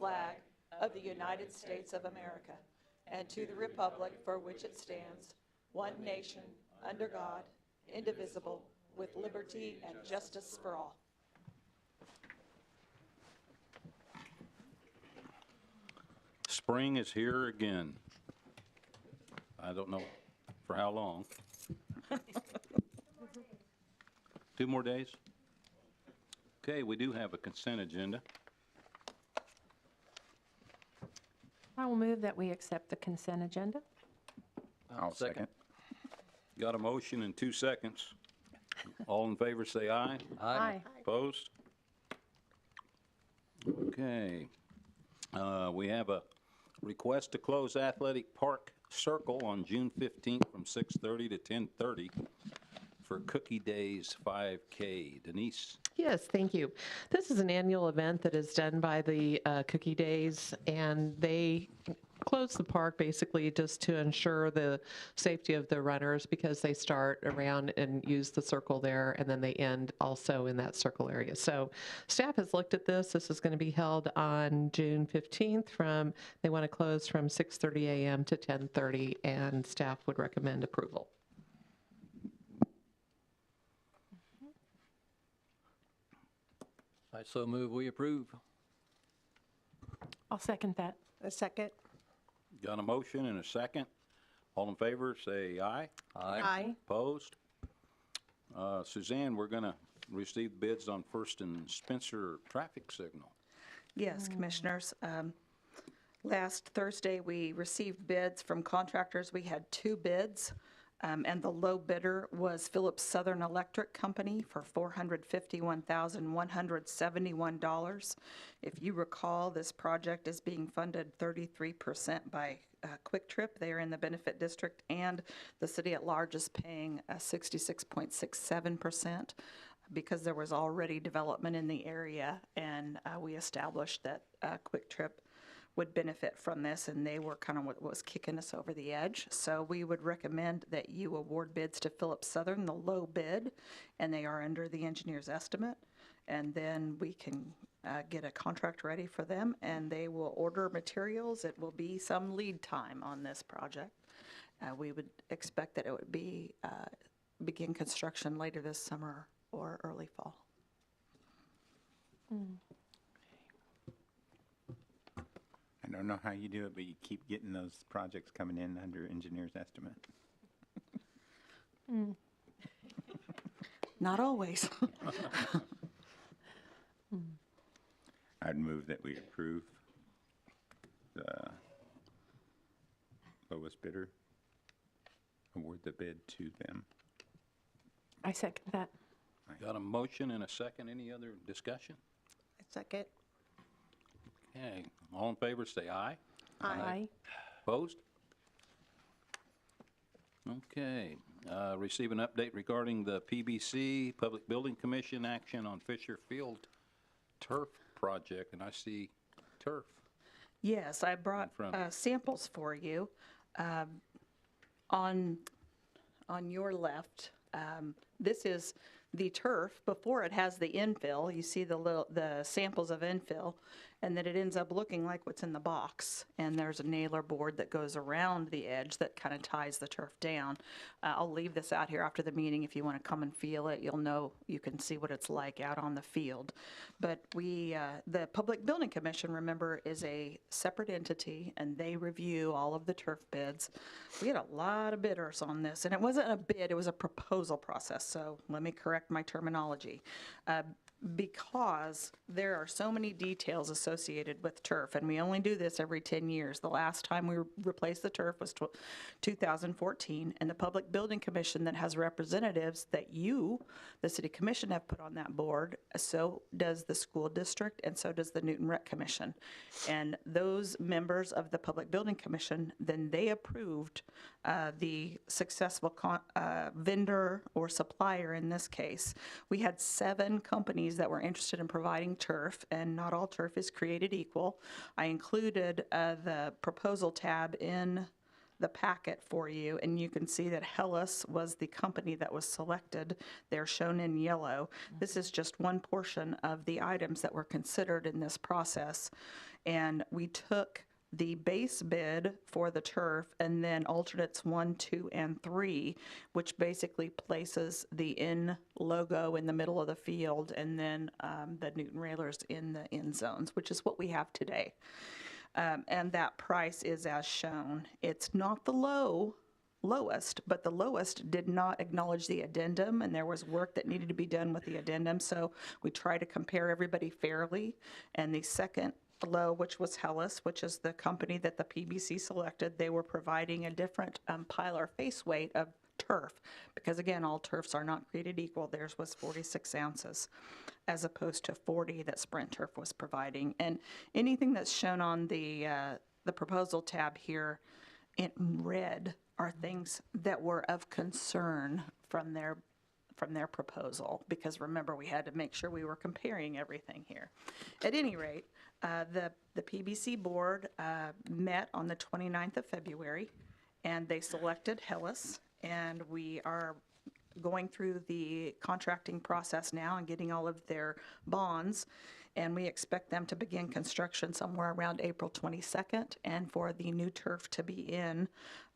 flag of the United States of America and to the republic for which it stands, one nation, under God, indivisible, with liberty and justice for all. Spring is here again. I don't know for how long. 2 more days? Okay, we do have a consent agenda. I will move that we accept the consent agenda. I'll second. Got a motion in 2 seconds. All in favor say aye. Aye. Opposed? Okay. We have a request to close Athletic Park Circle on June 15th from 6:30 to 10:30 for Cookie Daze 5K. Denise? Yes, thank you. This is an annual event that is done by the Cookie Daze, and they close the park basically just to ensure the safety of the runners, because they start around and use the circle there, and then they end also in that circle area. So staff has looked at this. This is going to be held on June 15th they want to close from 6:30 a.m. to 10:30, and staff would recommend approval. I so move we approve. I'll second that. A second. Got a motion and a second. All in favor say aye. Aye. Opposed? Suzanne, we're going to receive bids on First and Spencer traffic signal. Yes, Commissioners. Last Thursday, we received bids from contractors. We had 2 bids, and the low bidder was Phillips Southern Electric Company for $451,171. If you recall, this project is being funded 33% by Quick Trip. They are in the benefit district, and the city at large is paying 66.67%. because there was already development in the area, and we established that Quick Trip would benefit from this, and they were kind of what was kicking us over the edge. So we would recommend that you award bids to Phillips Southern, the low bid, and they are under the engineer's estimate. And then we can get a contract ready for them, and they will order materials. It will be some lead time on this project. We would expect that it would be begin construction later this summer or early fall. I don't know how you do it, but you keep getting those projects coming in under engineer's estimate. Not always. I'd move that we approve the lowest bidder, award the bid to them. I second that. Got a motion and a second. Any other discussion? A second. Okay. All in favor say aye. Aye. Opposed? Okay. Receive an update regarding the PBC, Public Building Commission action on Fischer Field turf project, and I see turf. Yes, I brought samples for you. On your left, this is the turf before it has the infill. You see the samples of infill, and then it ends up looking like what's in the box. And there's a nailer board that goes around the edge that kind of ties the turf down. I'll leave this out here after the meeting. If you want to come and feel it, you'll know, you can see what it's like out on the field. But the Public Building Commission, remember, is a separate entity, and they review all of the turf bids. We had a lot of bidders on this, and it wasn't a bid, it was a proposal process. So let me correct my terminology. Because there are so many details associated with turf, and we only do this every 10 years. The last time we replaced the turf was 2014, and the Public Building Commission that has representatives that you, the City Commission, have put on that board, so does the school district, and so does the Newton Rec Commission. And those members of the Public Building Commission, then they approved the successful vendor or supplier in this case. We had 7 companies that were interested in providing turf, and not all turf is created equal. I included the proposal tab in the packet for you, and you can see that Hellas was the company that was selected. They're shown in yellow. This is just one portion of the items that were considered in this process. And we took the base bid for the turf and then alternates 1, 2, and 3, which basically places the N logo in the middle of the field and then the Newton Railers in the end zones, which is what we have today. And that price is as shown. It's not the lowest, but the lowest did not acknowledge the addendum, and there was work that needed to be done with the addendum. So we try to compare everybody fairly. And the second low, which was Hellas, which is the company that the PBC selected, they were providing a different pile or face weight of turf, because again, all turfs are not created equal. Theirs was 46 ounces as opposed to 40 that Sprint Turf was providing. And anything that's shown on the proposal tab here in red are things that were of concern from their proposal, because remember, we had to make sure we were comparing everything here. At any rate, the PBC board met on the 29th of February, and they selected Hellas, and we are going through the contracting process now and getting all of their bonds, and we expect them to begin construction somewhere around April 22nd, and for the new turf to be in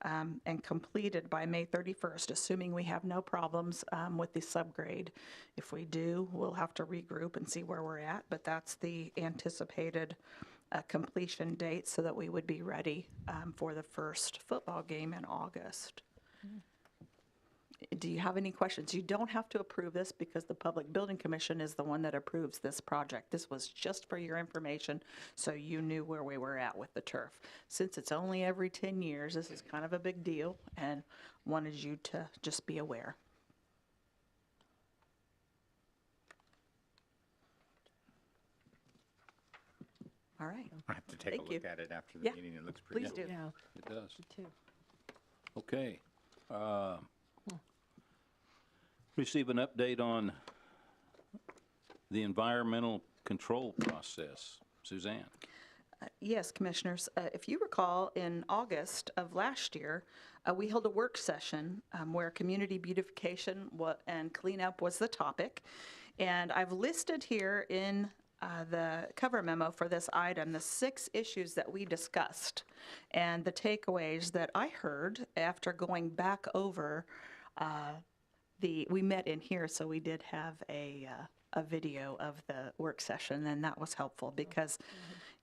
and completed by May 31st, assuming we have no problems with the subgrade. If we do, we'll have to regroup and see where we're at, but that's the anticipated completion date so that we would be ready for the first football game in August. Do you have any questions? You don't have to approve this because the Public Building Commission is the one that approves this project. This was just for your information, so you knew where we were at with the turf. Since it's only every 10 years, this is kind of a big deal, and wanted you to just be aware. All right. I have to take a Thank you. look at it after the Yeah, meeting. It looks pretty please good. do. Yeah, It does. me too. Okay. Receive an update on the environmental control process. Suzanne? Yes, Commissioners. If you recall, in August of last year, we held a work session where community beautification and cleanup was the topic. And I've listed here in the cover memo for this item the 6 issues that we discussed and the takeaways that I heard after going back over we met in here, so we did have a video of the work session, and that was helpful because,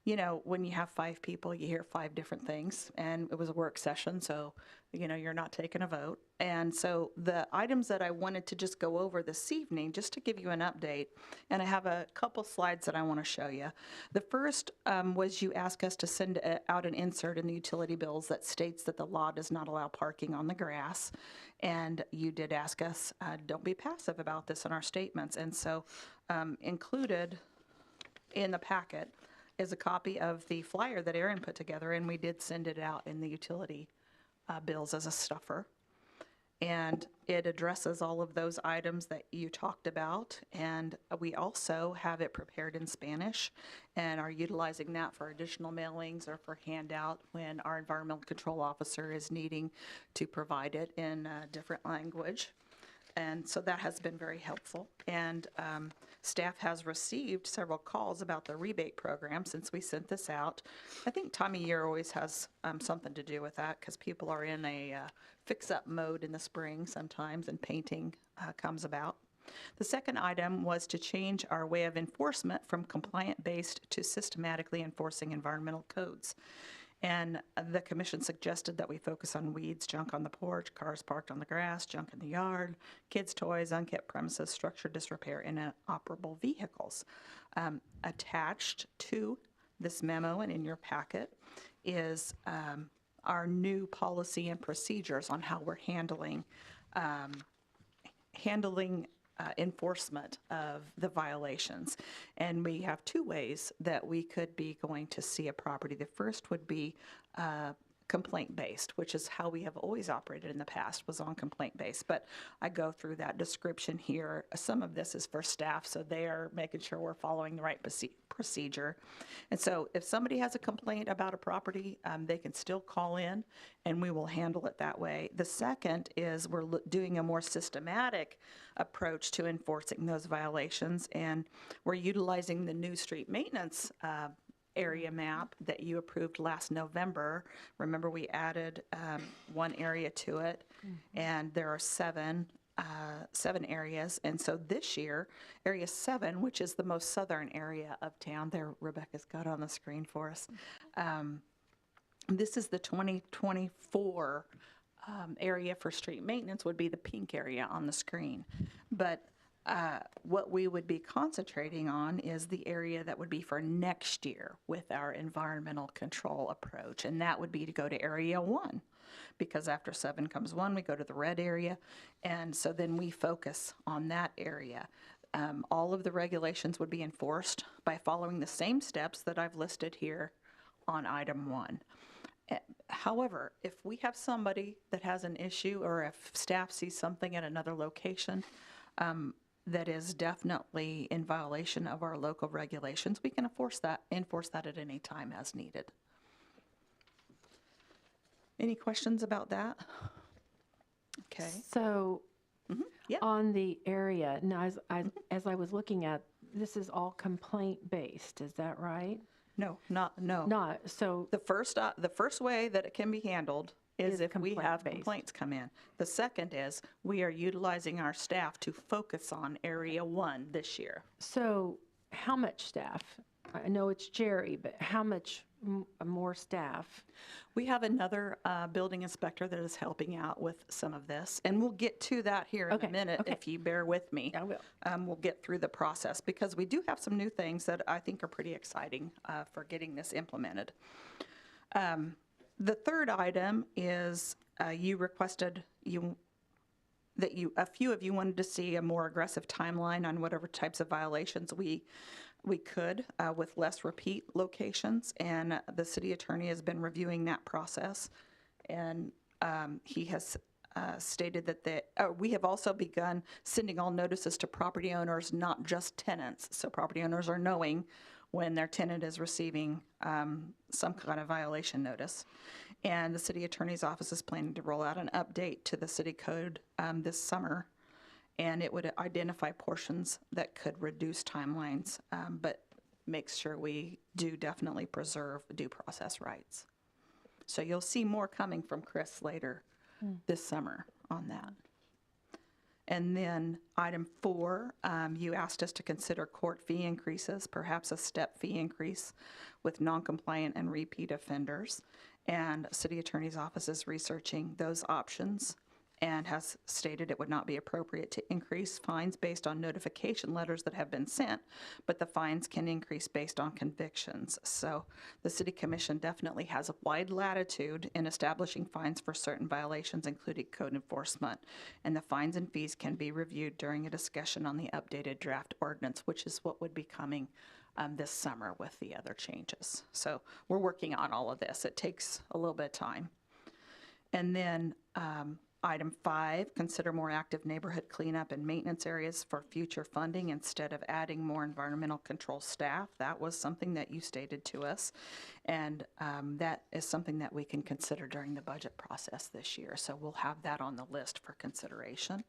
you know, when you have 5 people, you hear 5 different things, and it was a work session, so, you know, you're not taking a vote. And so the items that I wanted to just go over this evening, just to give you an update, and I have a couple slides that I want to show you. The first was you asked us to send out an insert in the utility bills that states that the law does not allow parking on the grass. And you did ask us, don't be passive about this in our statements. And so included in the packet is a copy of the flyer that Aaron put together, and we did send it out in the utility bills as a stuffer. And it addresses all of those items that you talked about. And we also have it prepared in Spanish and are utilizing that for additional mailings or for handout when our environmental control officer is needing to provide it in a different language. And so that has been very helpful. And staff has received several calls about the rebate program since we sent this out. I think time of year always has something to do with that because people are in a fix-up mode in the spring sometimes, and painting comes about. The second item was to change our way of enforcement from compliant-based to systematically enforcing environmental codes. And the commission suggested that we focus on weeds, junk on the porch, cars parked on the grass, junk in the yard, kids' toys, unkept premises, structured disrepair, and inoperable vehicles. Attached to this memo and in your packet is our new policy and procedures on how we're handling enforcement of the violations. And we have 2 ways that we could be going to see a property. The first would be complaint-based, which is how we have always operated in the past, was on complaint-based. But I go through that description here. Some of this is for staff, so they are making sure we're following the right procedure. And so if somebody has a complaint about a property, they can still call in, and we will handle it that way. The second is we're doing a more systematic approach to enforcing those violations, and we're utilizing the new street maintenance area map that you approved last November. Remember, we added one area to it, and there are seven areas. And so this year, Area 7, which is the most southern area of town, there Rebecca's got on the screen for us. This is the 2024 area for street maintenance, would be the pink area on the screen. But what we would be concentrating on is the area that would be for next year with our environmental control approach, and that would be to go to Area 1, because after 7 comes 1, we go to the red area, and so then we focus on that area. All of the regulations would be enforced by following the same steps that I've listed here on item 1. However, if we have somebody that has an issue, or if staff sees something at another location that is definitely in violation of our local regulations, we can enforce that at any time as needed. Any questions about that? Okay. So Yeah. on the area, now as I was looking at, this is all complaint-based, is that right? No. Not, so, The first way that it can be handled is Is if we have complaint-based. complaints come in. The second is we are utilizing our staff to focus on Area 1 this year. so how much staff? I know it's Jerry, but how much more staff? We have another building inspector that is helping out with some of this, and we'll get to that here in Okay, a minute okay. if you bear with me. I will. We'll get through the process because we do have some new things that I think are pretty exciting for getting this implemented. The third item is you requested a few of you wanted to see a more aggressive timeline on whatever types of violations we could with less repeat locations, and the city attorney has been reviewing that process, and he has stated that we have also begun sending all notices to property owners, not just tenants. So property owners are knowing when their tenant is receiving some kind of violation notice. And the city attorney's office is planning to roll out an update to the city code this summer, and it would identify portions that could reduce timelines, but makes sure we do definitely preserve due process rights. So you'll see more coming from Chris later this summer on that. And then item 4, you asked us to consider court fee increases, perhaps a step fee increase with non-compliant and repeat offenders. And city attorney's office is researching those options and has stated it would not be appropriate to increase fines based on notification letters that have been sent, but the fines can increase based on convictions. So the city commission definitely has a wide latitude in establishing fines for certain violations, including code enforcement, and the fines and fees can be reviewed during a discussion on the updated draft ordinance, which is what would be coming this summer with the other changes. So we're working on all of this. It takes a little bit of time. And then item 5, consider more active neighborhood cleanup and maintenance areas for future funding instead of adding more environmental control staff. That was something that you stated to us, and that is something that we can consider during the budget process this year. So we'll have that on the list for consideration.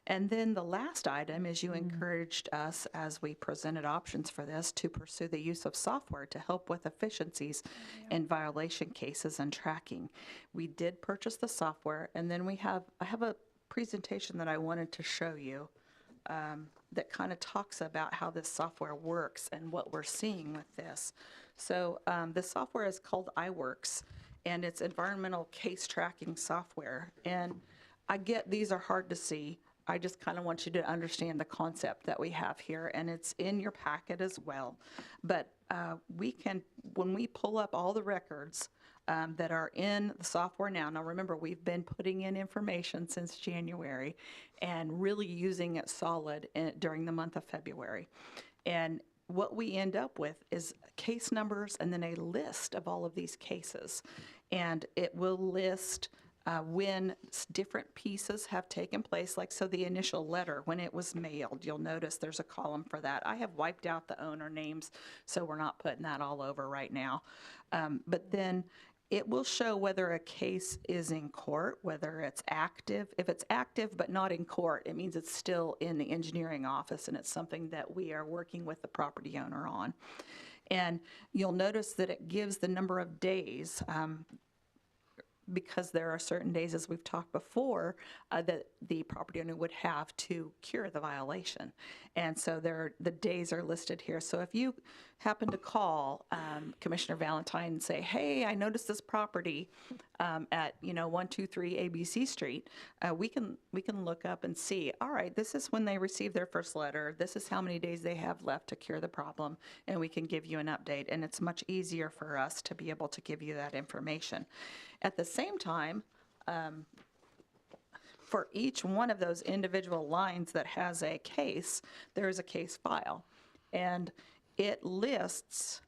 And then the last item is you encouraged us, as we presented options for this, to pursue the use of software to help with efficiencies in violation cases and tracking. We did purchase the software, and then I have a presentation that I wanted to show you that kind of talks about how this software works and what we're seeing with this. So the software is called iWorks, and it's environmental case tracking software. And I get these are hard to see. I just kind of want you to understand the concept that we have here, and it's in your packet as well. But when we pull up all the records that are in the software now remember, we've been putting in information since January and really using it solid during the month of February. And what we end up with is case numbers and then a list of all of these cases. And it will list when different pieces have taken place, like so the initial letter, when it was mailed, you'll notice there's a column for that. I have wiped out the owner names, so we're not putting that all over right now. But then it will show whether a case is in court, whether it's active. If it's active but not in court, it means it's still in the engineering office and it's something that we are working with the property owner on. And you'll notice that it gives the number of days, because there are certain days, as we've talked before, that the property owner would have to cure the violation. And so the days are listed here. So if you happen to call Commissioner Valentine and say, hey, I noticed this property at 123 ABC Street, we can look up and see, all right, this is when they received their first letter, this is how many days they have left to cure the problem, and we can give you an update. And it's much easier for us to be able to give you that information. At the same time, for each one of those individual lines that has a case, there is a case file. And it lists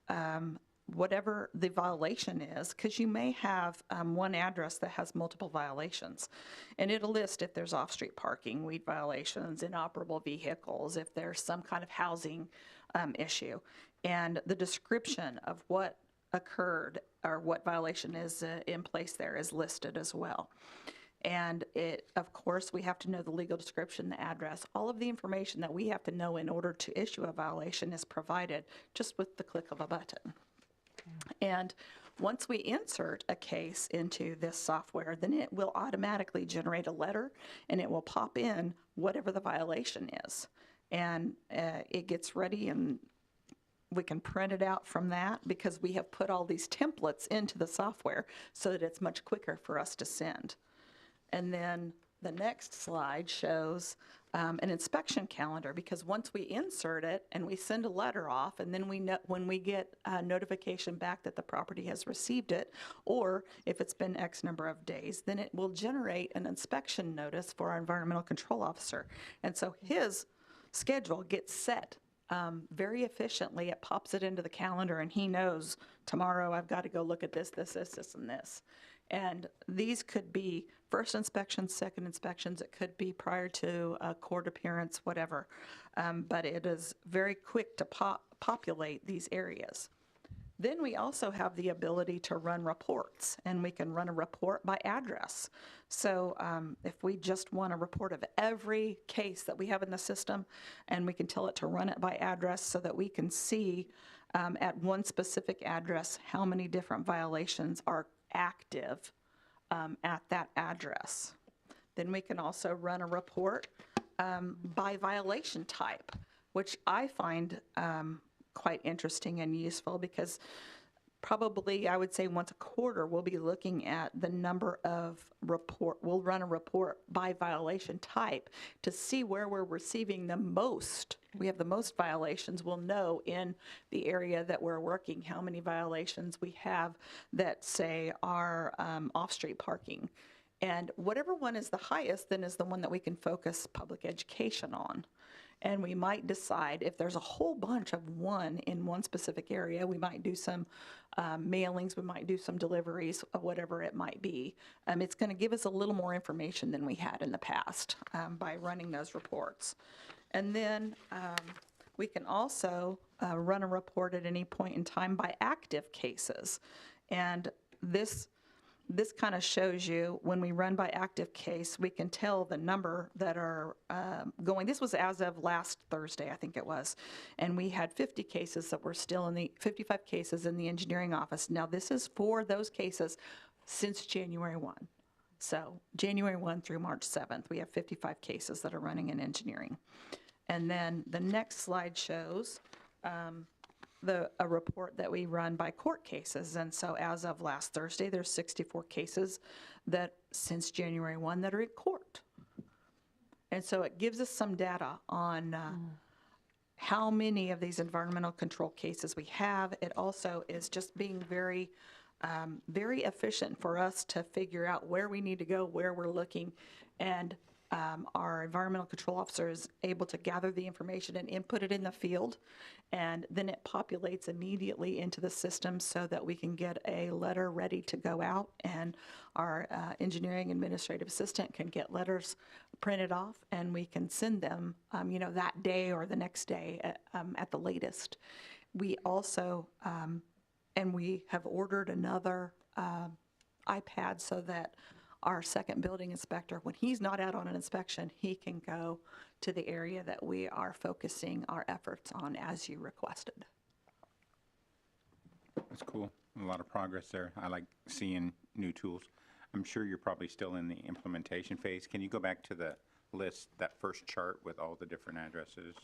whatever the violation is, because you may have one address that has multiple violations. And it'll list if there's off-street parking, weed violations, inoperable vehicles, if there's some kind of housing issue. And the description of what occurred or what violation is in place there is listed as well. And of course, we have to know the legal description, the address, all of the information that we have to know in order to issue a violation is provided just with the click of a button. And once we insert a case into this software, then it will automatically generate a letter and it will pop in whatever the violation is. And it gets ready and we can print it out from that because we have put all these templates into the software so that it's much quicker for us to send. And then the next slide shows an inspection calendar, because once we insert it and we send a letter off, and then we know when we get a notification back that the property has received it, or if it's been X number of days, then it will generate an inspection notice for our environmental control officer. And so his schedule gets set very efficiently. It pops it into the calendar and he knows tomorrow I've got to go look at this, this, this, this, and this. And these could be first inspections, second inspections. It could be prior to a court appearance, whatever. But it is very quick to populate these areas. Then we also have the ability to run reports, and we can run a report by address. So if we just want a report of every case that we have in the system, and we can tell it to run it by address so that we can see at one specific address how many different violations are active at that address. Then we can also run a report by violation type, which I find quite interesting and useful, because probably I would say once a quarter we'll be looking at the number of we'll run a report by violation type to see where we're receiving the most. We have the most violations. We'll know in the area that we're working how many violations we have that say are off-street parking. And whatever one is the highest then is the one that we can focus public education on. And we might decide if there's a whole bunch of one in one specific area, we might do some mailings, we might do some deliveries, whatever it might be. It's going to give us a little more information than we had in the past by running those reports. And then we can also run a report at any point in time by active cases. And this kind of shows you when we run by active case, we can tell the number that are going. This was as of last Thursday, I think it was. And we had 50 cases that were still 55 cases in the engineering office. Now this is for those cases since January 1. So January 1 through March 7th, we have 55 cases that are running in engineering. And then the next slide shows a report that we run by court cases. And so as of last Thursday, there's 64 cases that since January 1 that are in court. And so it gives us some data on how many of these environmental control cases we have. It also is just being very, very efficient for us to figure out where we need to go, where we're looking, and our environmental control officer is able to gather the information and input it in the field, and then it populates immediately into the system so that we can get a letter ready to go out, and our engineering administrative assistant can get letters printed off and we can send them that day or the next day at the latest. We also, and we have ordered another iPad so that our second building inspector, when he's not out on an inspection, he can go to the area that we are focusing our efforts on as you requested. That's cool. A lot of progress there. I like seeing new tools. I'm sure you're probably still in the implementation phase. Can you go back to the list, that first chart with all the different addresses?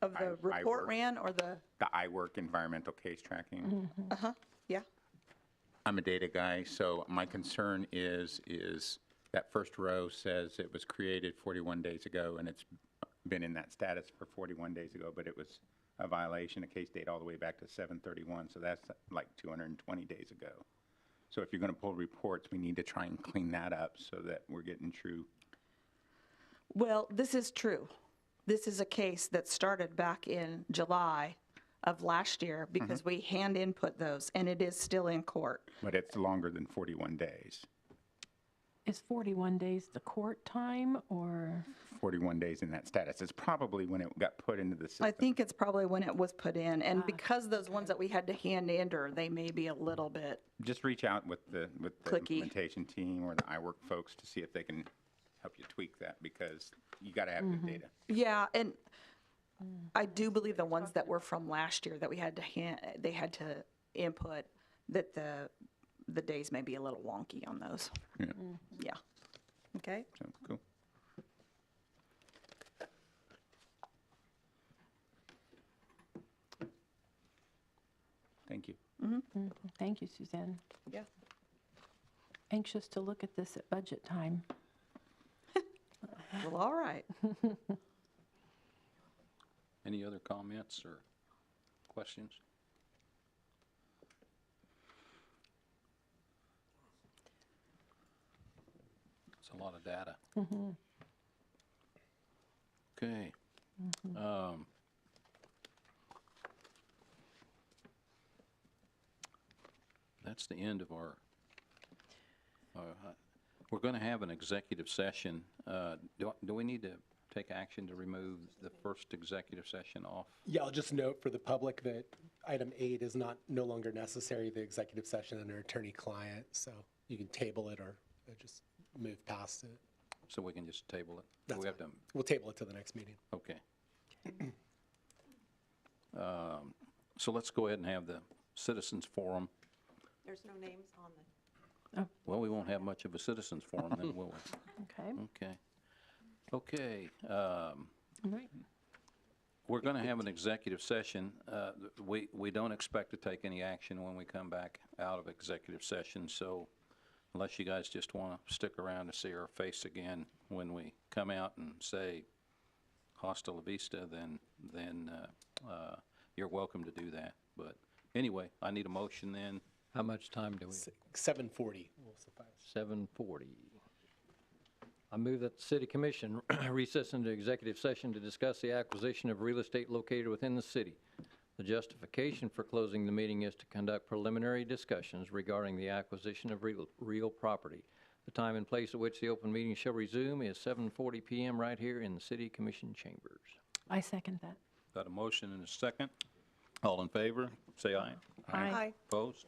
Of the report iWork. ran or the, The iWork environmental case tracking. yeah? I'm a data guy, so my concern is that first row says it was created 41 days ago, and it's been in that status for 41 days ago, but it was a violation, a case date all the way back to 7/31, so that's like 220 days ago. So if you're going to pull reports, we need to try and clean that up so that we're getting true. Well, this is true. This is a case that started back in July of last year because we hand input those, and it is still in court. But it's longer than 41 days. Is 41 days the court time, or? 41 days in that status. It's probably when it got put into the system. I think it's probably when it was put in, and because those ones that we had to hand enter, they may be a little bit, Just reach out with the Clicky. implementation team or the iWork folks to see if they can help you tweak that, because you got to have good data. yeah, and I do believe the ones that were from last year that we had to they had to input, that the days may be a little wonky on those. Yeah, Yeah. Okay? sounds cool. Thank you. Thank you, Suzanne. Yeah. Anxious to look at this at budget time. Well, all right. Any other comments or questions? It's a lot of data. Okay. That's the end of our, we're going to have an executive session. Do we need to take action to remove the first executive session off? Yeah, I'll just note for the public that item 8 is no longer necessary, the executive session under attorney-client, so you can table it or just move past it. So we can just table it? That's We have fine. to, We'll table it to the next meeting. okay. So let's go ahead and have the citizens forum. There's no names on the. Well, we won't have much of a citizens forum then, will we? Okay, Okay. all right. We're going to have an executive session. We don't expect to take any action when we come back out of executive session, so unless you guys just want to stick around to see our face again when we come out and say hasta la vista, then you're welcome to do that. But anyway, I need a motion then. How much time do we? 7:40 will suffice. 7:40. I move that the city commission recess into executive session to discuss the acquisition of real estate located within the city. The justification for closing the meeting is to conduct preliminary discussions regarding the acquisition of real property. The time and place at which the open meeting shall resume is 7:40 PM right here in the city commission chambers. I second that. Got a motion and a second. All in favor, say aye. Aye. Opposed?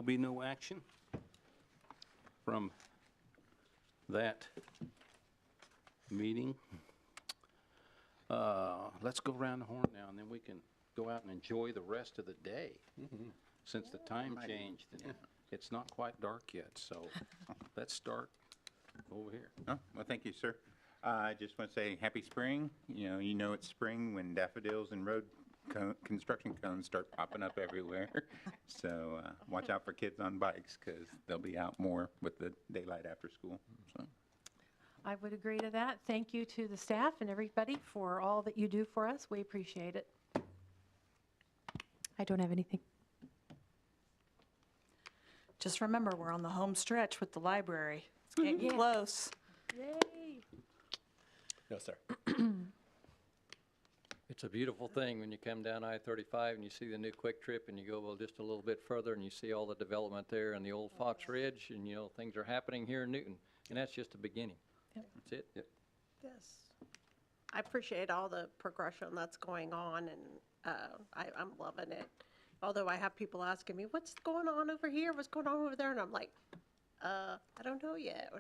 be no action from that meeting. Let's go around the horn now, and then we can go out and enjoy the rest of the day. Since the time changed, and it's not quite dark yet, so let's start over here. Oh, well, thank you, sir. I just want to say happy spring. You know it's spring when daffodils and road construction cones start popping up everywhere. So watch out for kids on bikes because they'll be out more with the daylight after school. So. I would agree to that. Thank you to the staff and everybody for all that you do for us. We appreciate it. I don't have anything. Just remember, we're on the home stretch with the library. It's getting close. Yay! No, sir. It's a beautiful thing when you come down I-35 and you see the new Quick Trip and you go, well, just a little bit further and you see all the development there and the old Fox Ridge and, things are happening here in Newton. And that's just the beginning. That's it. Yep. Yes. I appreciate all the progression that's going on, and I'm loving it. Although I have people asking me, what's going on over here? What's going on over there? And I'm like, I don't know yet.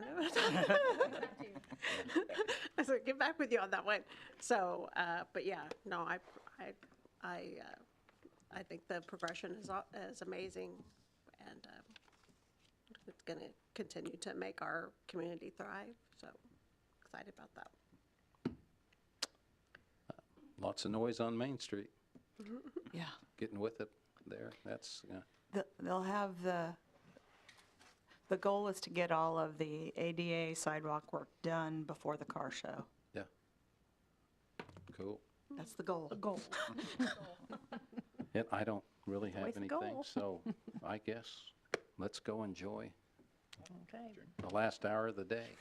I said, get back with you on that one. So, but yeah, no, I think the progression is amazing, and it's going to continue to make our community thrive. So excited about that. Lots of noise on Main Street, Yeah. getting with it there. That's, They'll have the goal is to get all of the ADA sidewalk work done before the car show. yeah. Cool. That's the goal. A goal. Yet I don't really have Always a anything, goal. so I guess let's go enjoy Okay. the last hour of the day.